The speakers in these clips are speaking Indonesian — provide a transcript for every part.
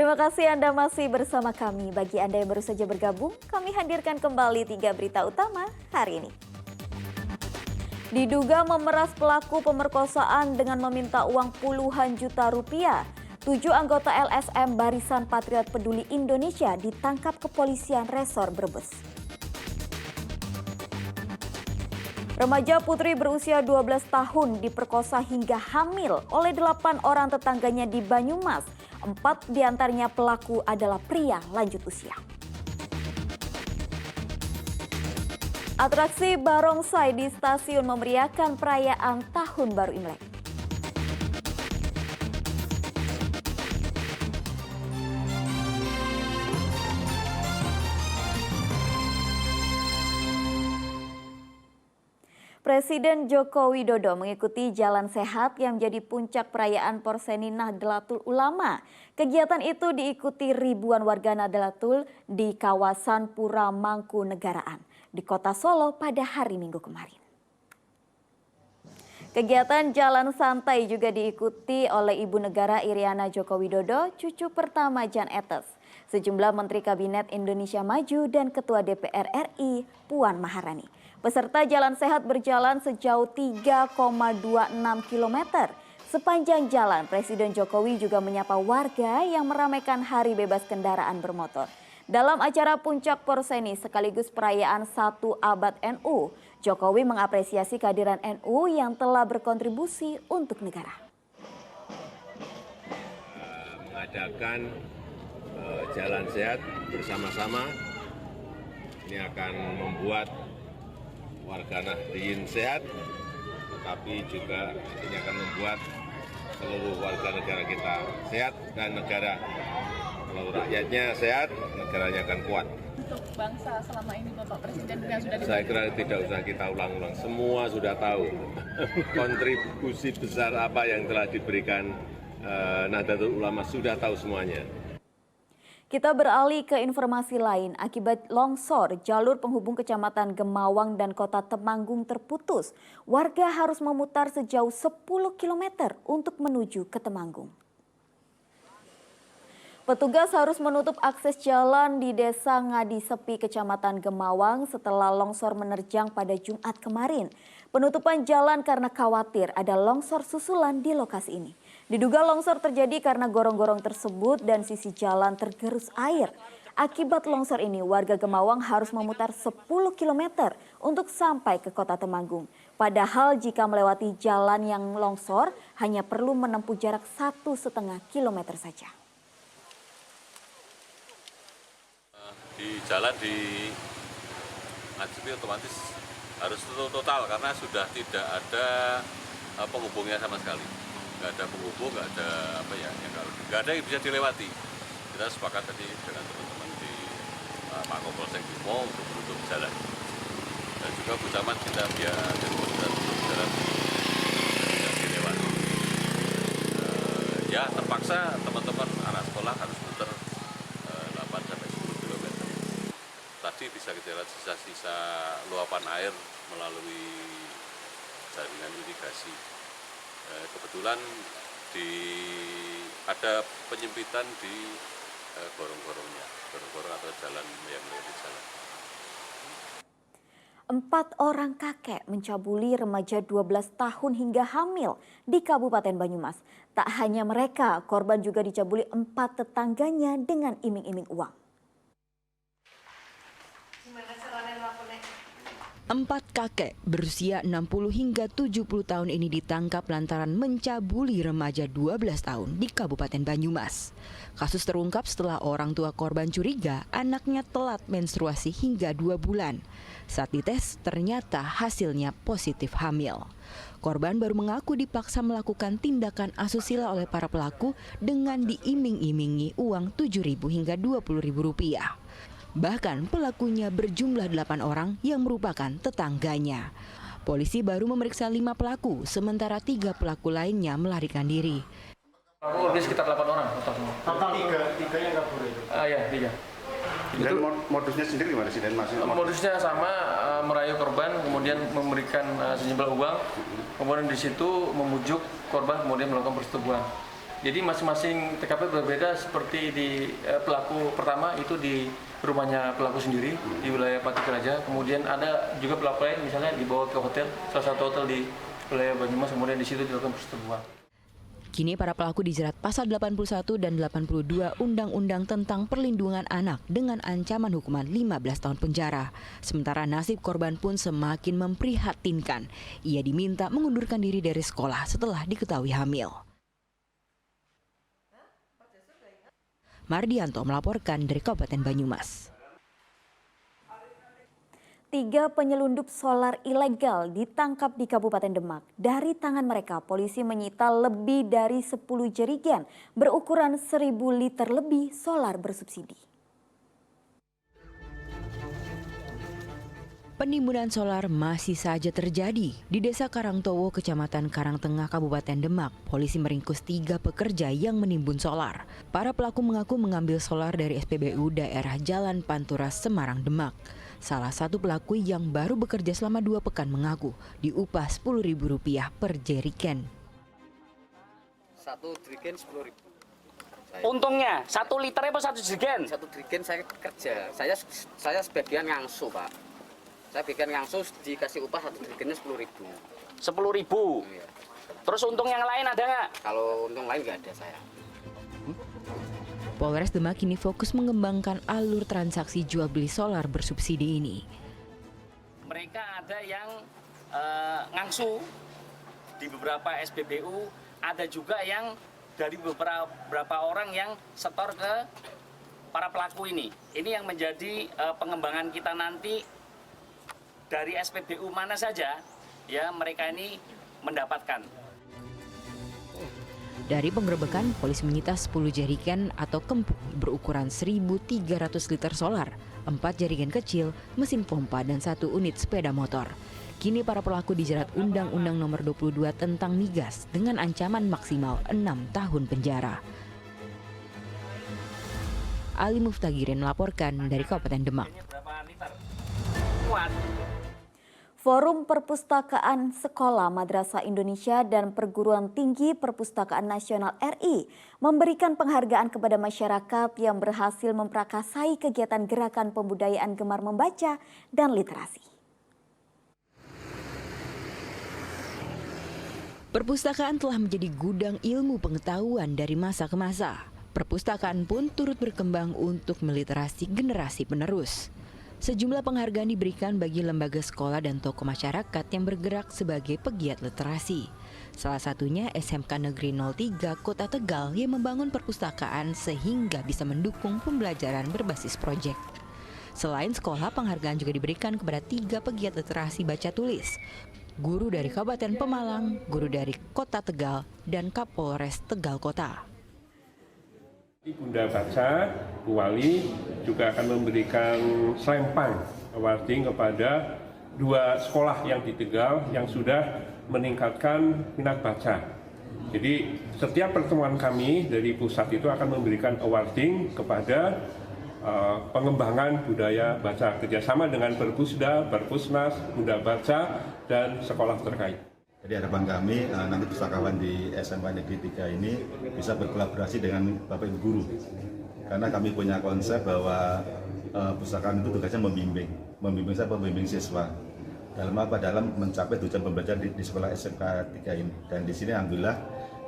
Terima kasih Anda masih bersama kami. Bagi Anda yang baru saja bergabung, kami hadirkan kembali 3 berita utama hari ini. Diduga memeras pelaku pemerkosaan dengan meminta uang puluhan juta rupiah. 7 anggota LSM Barisan Patriot Peduli Indonesia ditangkap kepolisian Resor Brebes. Remaja putri berusia 12 tahun diperkosa hingga hamil oleh 8 orang tetangganya di Banyumas. 4 diantaranya pelaku adalah pria lanjut usia. Atraksi barongsai di stasiun memeriahkan perayaan Tahun Baru Imlek. Presiden Joko Widodo mengikuti Jalan Sehat yang menjadi puncak perayaan Porseni Nahdlatul Ulama. Kegiatan itu diikuti ribuan warga Nahdlatul di kawasan Pura Mangkunegaraan di Kota Solo pada hari Minggu kemarin. Kegiatan Jalan Santai juga diikuti oleh Ibu Negara Iriana Joko Widodo, cucu pertama Jan Etes, sejumlah Menteri Kabinet Indonesia Maju dan Ketua DPR RI Puan Maharani. Peserta Jalan Sehat berjalan sejauh 3,26 km. Sepanjang jalan, Presiden Jokowi juga menyapa warga yang meramaikan Hari Bebas Kendaraan Bermotor. Dalam acara Puncak Porseni sekaligus perayaan 1 abad NU, Jokowi mengapresiasi kehadiran NU yang telah berkontribusi untuk negara. Mengadakan Jalan Sehat bersama-sama ini akan membuat warga Nahdliyin sehat, tetapi juga ini akan membuat seluruh warga negara kita sehat dan negara kalau rakyatnya sehat, negaranya akan kuat. Untuk bangsa selama ini Bapak Presiden yang sudah Saya kira tidak usah kita ulang-ulang, semua sudah tahu kontribusi besar apa yang telah diberikan Nahdlatul Ulama, sudah tahu semuanya. Kita beralih ke informasi lain. Akibat longsor, jalur penghubung Kecamatan Gemawang dan Kota Temanggung terputus. Warga harus memutar sejauh 10 km untuk menuju ke Temanggung. Petugas harus menutup akses jalan di Desa Ngadi Sepi, Kecamatan Gemawang setelah longsor menerjang pada Jumat kemarin. Penutupan jalan karena khawatir ada longsor susulan di lokasi ini. Diduga longsor terjadi karena gorong-gorong tersebut dan sisi jalan tergerus air. Akibat longsor ini, warga Gemawang harus memutar 10 km untuk sampai ke Kota Temanggung. Padahal jika melewati jalan yang longsor, hanya perlu menempuh jarak 1,5 km saja. Di jalan di Ngajepi otomatis harus tutup total karena sudah tidak ada penghubungnya sama sekali. Nggak ada penghubung, nggak ada nggak ada yang bisa dilewati. Kita sepakat tadi dengan teman-teman di Pak Kapolsek Bimo untuk menutup jalan. Dan juga Bu Camat kita biar jalan tidak dilewati. Ya terpaksa teman-teman anak sekolah harus muter 8-10 km. Tadi bisa kita lihat sisa-sisa luapan air melalui jaringan irigasi. Kebetulan ada penyempitan di gorong-gorongnya, gorong-gorong atau jalan yang melewati jalan. 4 orang kakek mencabuli remaja 12 tahun hingga hamil di Kabupaten Banyumas. Tak hanya mereka, korban juga dicabuli 4 tetangganya dengan iming-iming uang. 4 kakek berusia 60 hingga 70 tahun ini ditangkap lantaran mencabuli remaja 12 tahun di Kabupaten Banyumas. Kasus terungkap setelah orang tua korban curiga anaknya telat menstruasi hingga 2 bulan. Saat dites, ternyata hasilnya positif hamil. Korban baru mengaku dipaksa melakukan tindakan asusila oleh para pelaku dengan diiming-imingi uang Rp7.000 hingga Rp20.000. Bahkan pelakunya berjumlah 8 orang yang merupakan tetangganya. Polisi baru memeriksa 5 pelaku, sementara 3 pelaku lainnya melarikan diri. Ini sekitar 8 orang total. Total 3 yang kabur itu? Iya, 3. Dan modusnya sendiri gimana sih? Dan modusnya sama, merayu korban, kemudian memberikan sejumlah uang, kemudian di situ memujuk korban, kemudian melakukan persetubuhan. Jadi masing-masing TKP berbeda, seperti di pelaku pertama itu di rumahnya pelaku sendiri di wilayah Pati Raja. Kemudian ada juga pelaku lain misalnya dibawa ke hotel, salah satu hotel di wilayah Banyumas, kemudian di situ dilakukan persetubuhan. Kini para pelaku dijerat pasal 81 dan 82 Undang-Undang tentang Perlindungan Anak dengan ancaman hukuman 15 tahun penjara. Sementara nasib korban pun semakin memprihatinkan. Ia diminta mengundurkan diri dari sekolah setelah diketahui hamil. Mardianto melaporkan dari Kabupaten Banyumas. 3 penyelundup solar ilegal ditangkap di Kabupaten Demak. Dari tangan mereka, polisi menyita lebih dari 10 jerigen berukuran 1.000 liter lebih solar bersubsidi. Penimbunan solar masih saja terjadi di Desa Karangtowo, Kecamatan Karangtengah, Kabupaten Demak. Polisi meringkus 3 pekerja yang menimbun solar. Para pelaku mengaku mengambil solar dari SPBU daerah Jalan Pantura, Semarang, Demak. Salah satu pelaku yang baru bekerja selama 2 pekan mengaku diupah Rp10.000 per jerigen. 1 jerigen 10.000. Untungnya 1 liter apa 1 jerigen? 1 jerigen saya kerja. Saya sebagian ngangsu, Pak. Saya bikin ngangsu dikasih upah 1 jerigennya 10.000. 10.000. Iya. Terus untung yang lain ada nggak? Kalau untung lain nggak ada saya. Polres Demak kini fokus mengembangkan alur transaksi jual beli solar bersubsidi ini. Mereka ada yang ngangsu di beberapa SPBU, ada juga yang dari beberapa orang yang setor ke para pelaku ini. Ini yang menjadi pengembangan kita nanti. Dari SPBU mana saja ya mereka ini mendapatkan. Dari penggerebekan, polisi menyita 10 jerigen atau kempung berukuran 1.300 liter solar, 4 jerigen kecil, mesin pompa, dan 1 unit sepeda motor. Kini para pelaku dijerat Undang-Undang Nomor 22 tentang migas dengan ancaman maksimal 6 tahun penjara. Ali Muftagirin melaporkan dari Kabupaten Demak. Forum Perpustakaan Sekolah Madrasah Indonesia dan Perguruan Tinggi Perpustakaan Nasional RI memberikan penghargaan kepada masyarakat yang berhasil memprakarsai kegiatan gerakan pembudayaan gemar membaca dan literasi. Perpustakaan telah menjadi gudang ilmu pengetahuan dari masa ke masa. Perpustakaan pun turut berkembang untuk meliterasi generasi penerus. Sejumlah penghargaan diberikan bagi lembaga sekolah dan tokoh masyarakat yang bergerak sebagai pegiat literasi. Salah satunya SMK Negeri 03 Kota Tegal yang membangun perpustakaan sehingga bisa mendukung pembelajaran berbasis proyek. Selain sekolah, penghargaan juga diberikan kepada 3 pegiat literasi baca tulis. Guru dari Kabupaten Pemalang, guru dari Kota Tegal, dan Kapolres Tegal Kota. Bunda Baca, Bu Wali juga akan memberikan selempang awarding kepada 2 sekolah yang di Tegal yang sudah meningkatkan minat baca. Jadi setiap pertemuan kami dari pusat itu akan memberikan awarding kepada pengembangan budaya baca kerjasama dengan Perpusda, Perpusnas, Bunda Baca, dan sekolah terkait. Jadi harapan kami nanti pustakawan di SMA Negeri 3 ini bisa berkolaborasi dengan Bapak Ibu Guru. Karena kami punya konsep bahwa pustakaan itu tugasnya membimbing siswa. Dalam apa? Dalam mencapai tujuan pembelajaran di sekolah SMK 3 ini. Dan di sini alhamdulillah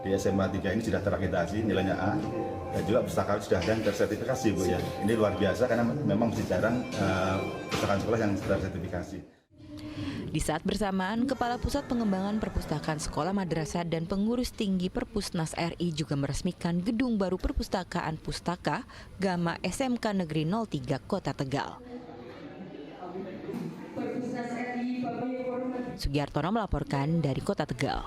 di SMA 3 ini sudah terakreditasi nilainya A. Dan juga pustakaan sudah ada yang tersertifikasi, Bu ya. Ini luar biasa karena memang masih jarang pustakaan sekolah yang tersertifikasi. Di saat bersamaan, Kepala Pusat Pengembangan Perpustakaan Sekolah Madrasah dan Pengurus Tinggi Perpusnas RI juga meresmikan gedung baru Perpustakaan Pustaka Gama SMK Negeri 03 Kota Tegal. Sugiartono melaporkan dari Kota Tegal.